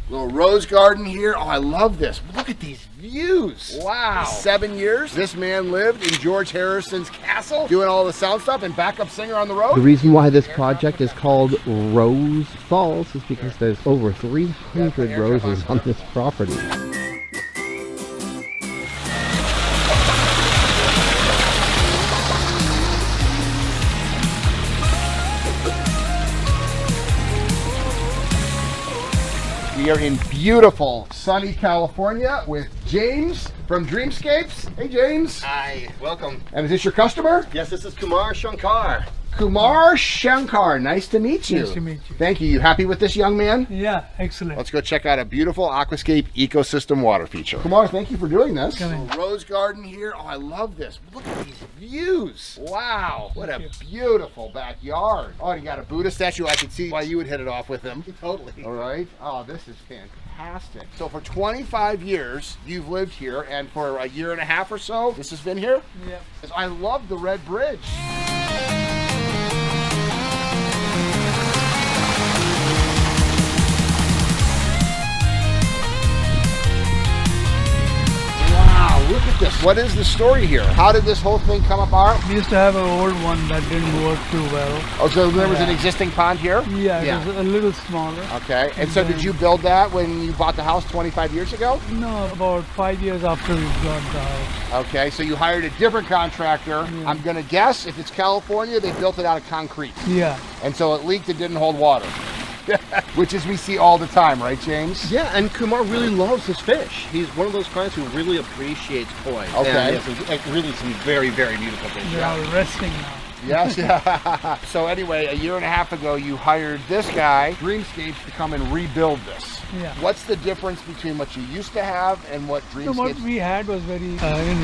Little rose garden here. Oh, I love this. Look at these views. Wow. 7 years. This man lived in George Harrison's castle, doing all the sound stuff and backup singer on the road. The reason why this project is called Rose Falls is because there's over 300 roses on this property. We are in beautiful sunny California with James from Dreamscapes. Hey James. Hi, welcome. And is this your customer? Yes, this is Kumar Shankar. Kumar Shankar, nice to meet you. Nice to meet you. Thank you. You happy with this young man? Yeah, excellent. Let's go check out a beautiful Aquascape ecosystem water feature. Kumar, thank you for doing this. Come in. Rose garden here. Oh, I love this. Look at these views. Wow, what a beautiful backyard. Oh, you got a Buddha statue. I can see why you would hit it off with him. Totally. All right. Oh, this is fantastic. So for 25 years, you've lived here, and for a year and a half or so, this has been here? Yeah. I love the red bridge. Look at this. What is the story here? How did this whole thing come about? We used to have an old one that didn't work too well. Oh, so there was an existing pond here? Yeah, it was a little smaller. Okay. And so did you build that when you bought the house 25 years ago? No, about 5 years after we got the house. Okay, so you hired a different contractor. Yeah. I'm going to guess if it's California, they built it out of concrete. Yeah. And so it leaked and didn't hold water. Which is we see all the time, right, James? Yeah, and Kumar really loves his fish. He's one of those clients who really appreciates koi. Okay. And he has really some very, very beautiful fish. They're all resting now. Yes, yeah. So anyway, a year and a half ago, you hired this guy, Dreamscapes, to come and rebuild this. Yeah. What's the difference between what you used to have and what Dreamscapes? So what we had was very,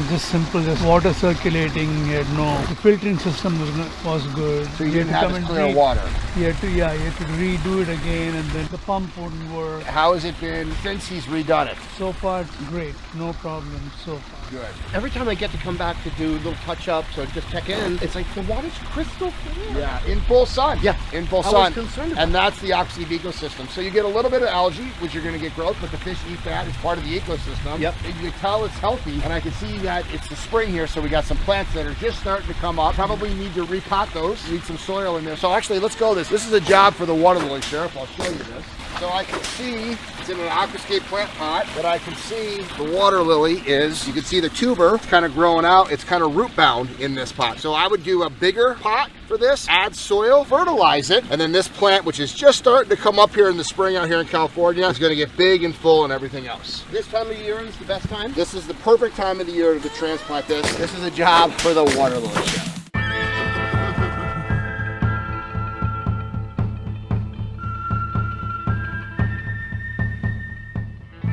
just simple, just water circulating. The filtering system was good. So you didn't have as clear water. You had to redo it again, and then the pump wouldn't work. How has it been since he's redone it? So far, it's great. No problem so far. Good. Every time I get to come back to do little touch-ups or just check in, it's like the water's crystal clear. Yeah, in full sun. Yeah, in full I sun. was concerned about and that's the Aquascape ecosystem. So you get a little bit of algae, which you're going to get growth, but the fish eat that. It's part of the ecosystem. Yep. And you can tell it's healthy, and I can see that it's the spring here, so we got some plants that are just starting to come up. Probably need to repot those. Need some soil in there. So actually, let's go this. This is a job for the water lily, Sheriff. I'll show you this. So I can see, it's in an Aquascape plant pot, but I can see the water lily is, you can see the tuber kind of growing out. It's kind of root bound in this pot. So I would do a bigger pot for this, add soil, fertilize it, and then this plant, which is just starting to come up here in the spring out here in California, is going to get big and full and everything else. This time of year is the best time? This is the perfect time of the year to transplant this. This is a job for the water lily chef.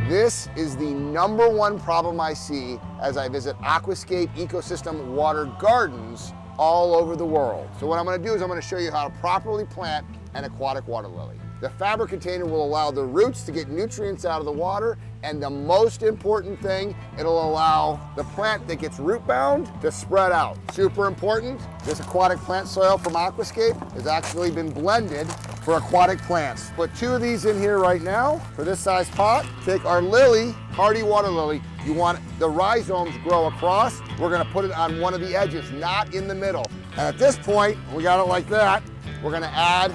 This is the #1 problem I see as I visit Aquascape ecosystem water gardens all over the world. So what I'm going to do is I'm going to show you how to properly plant an aquatic water lily. The fabric container will allow the roots to get nutrients out of the water, and the most important thing, it'll allow the plant that gets root bound to spread out. Super important. This aquatic plant soil from Aquascape has actually been blended for aquatic plants. Put 2 of these in here right now for this size pot. Take our lily, hardy water lily. You want the rhizomes grow across. We're gonna put it on one of the edges, not in the middle. And at this point, we got it like that, we're gonna add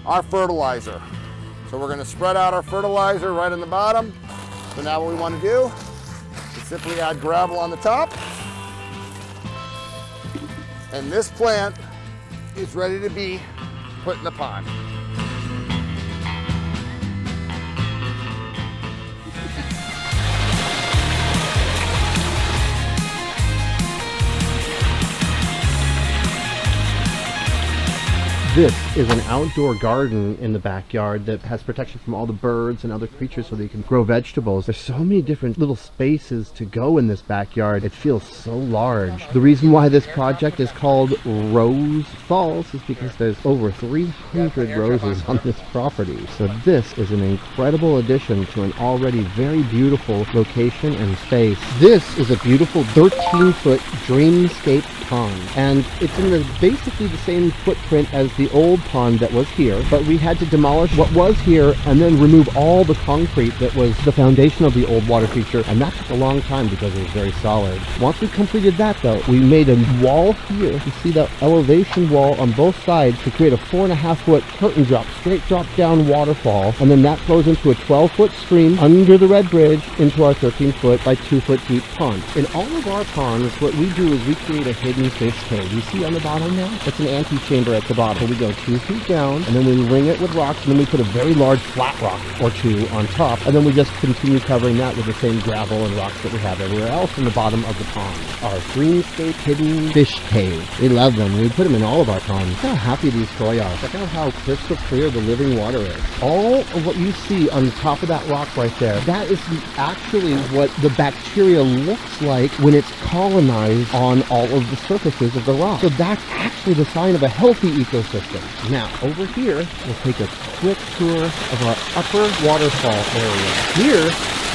our fertilizer. So we're gonna spread out our fertilizer right in the bottom. So now what we wanna do is simply add gravel on the top. And this plant is ready to be put in the pond. This is an outdoor garden in the backyard that has protection from all the birds and other creatures so that you can grow vegetables. There's so many different little spaces to go in this backyard. It feels so large. The reason why this project is called Rose Falls is because there's over 300 roses on this property. So this is an incredible addition to an already very beautiful location and space. This is a beautiful 13-foot Dreamscape pond, and it's in basically the same footprint as the the old pond that was here, but we had to demolish what was here and then remove all the concrete that was the foundation of the old water feature, and that took a long time because it was very solid. Once we completed that though, we made a wall here. You see that elevation wall on both sides to create a 4.5-foot curtain drop, straight drop down waterfall, and then that flows into a 12-foot stream under the red bridge into our 13-foot by 2-foot deep pond. In all of our ponds, what we do is we create a hidden fish cave. You see on the bottom now? It's an antechamber at the bottom. So we go 2 feet down, and then we ring it with rocks, and then we put a very large flat rock or two on top, and then we just continue covering that with the same gravel and rocks that we have everywhere else in the bottom of the pond. Our Dreamscape hidden fish cave. We love them. We put them in all of our ponds. Look how happy these koi are. Check out how crystal clear the living water is. All of what you see on top of that rock right there, that is actually what the bacteria looks like when it's colonized on all of the surfaces of the rock. So that's actually the sign of a healthy ecosystem. Now, over here, we'll take a quick tour of our upper waterfall area. Here,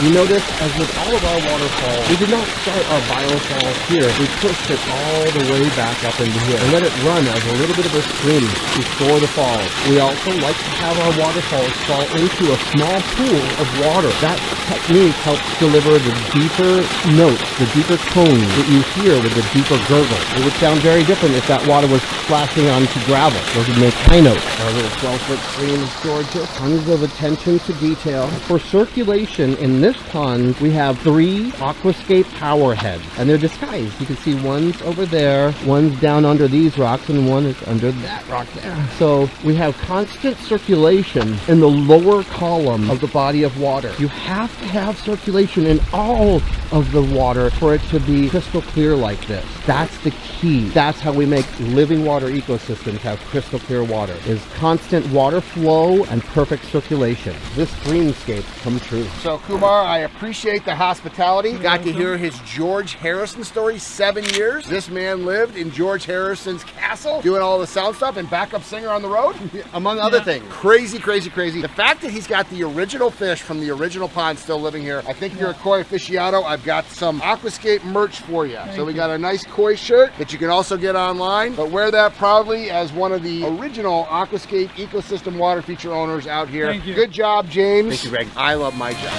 you notice, as with all of our waterfalls, we did not start our biofall here. We pushed it all the way back up into here and let it run as a little bit of a stream to store the falls. We also like to have our waterfalls fall into a small pool of water. That technique helps deliver the deeper notes, the deeper tones that you hear with the deeper gurgle. It would sound very different if that water was splashing onto gravel. Those would make high notes. Our little 12-foot stream is stored here. Tons of attention to detail. For circulation in this pond, we have 3 Aquascape power heads, and they're disguised. You can see one's over there, one's down under these rocks, and one is under that rock there. So we have constant circulation in the lower column of the body of water. You have to have circulation in all of the water for it to be crystal clear like this. That's the key. That's how we make living water ecosystems have crystal clear water, is constant water flow and perfect circulation. This dreamscape come true. So Kumar, I appreciate the hospitality. Got to hear his George Harrison story, 7 years. This man lived in George Harrison's castle, doing all the sound stuff and backup singer on the road, among other things. Crazy, crazy, crazy. The fact that he's got the original fish from the original pond still living here, I think if you're a koi aficionado, I've got some Aquascape merch for you. So we got a nice koi shirt that you can also get online, but wear that proudly as one of the original Aquascape ecosystem water feature owners out here. Thank you. Good job, James. Thank you, Greg. I love my job.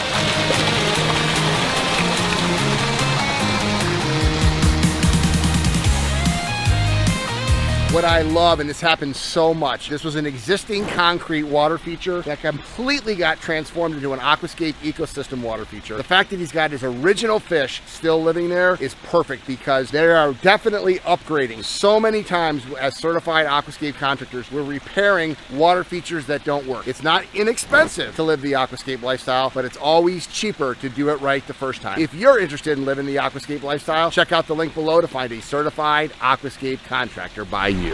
What I love, and this happens so much, this was an existing concrete water feature that completely got transformed into an Aquascape ecosystem water feature. The fact that he's got his original fish still living there is perfect, because they are definitely upgrading. So many times as certified Aquascape contractors, we're repairing water features that don't work. It's not inexpensive to live the Aquascape lifestyle, but it's always cheaper to do it right the first time. If you're interested in living the Aquascape lifestyle, check out the link below to find a certified Aquascape contractor by you.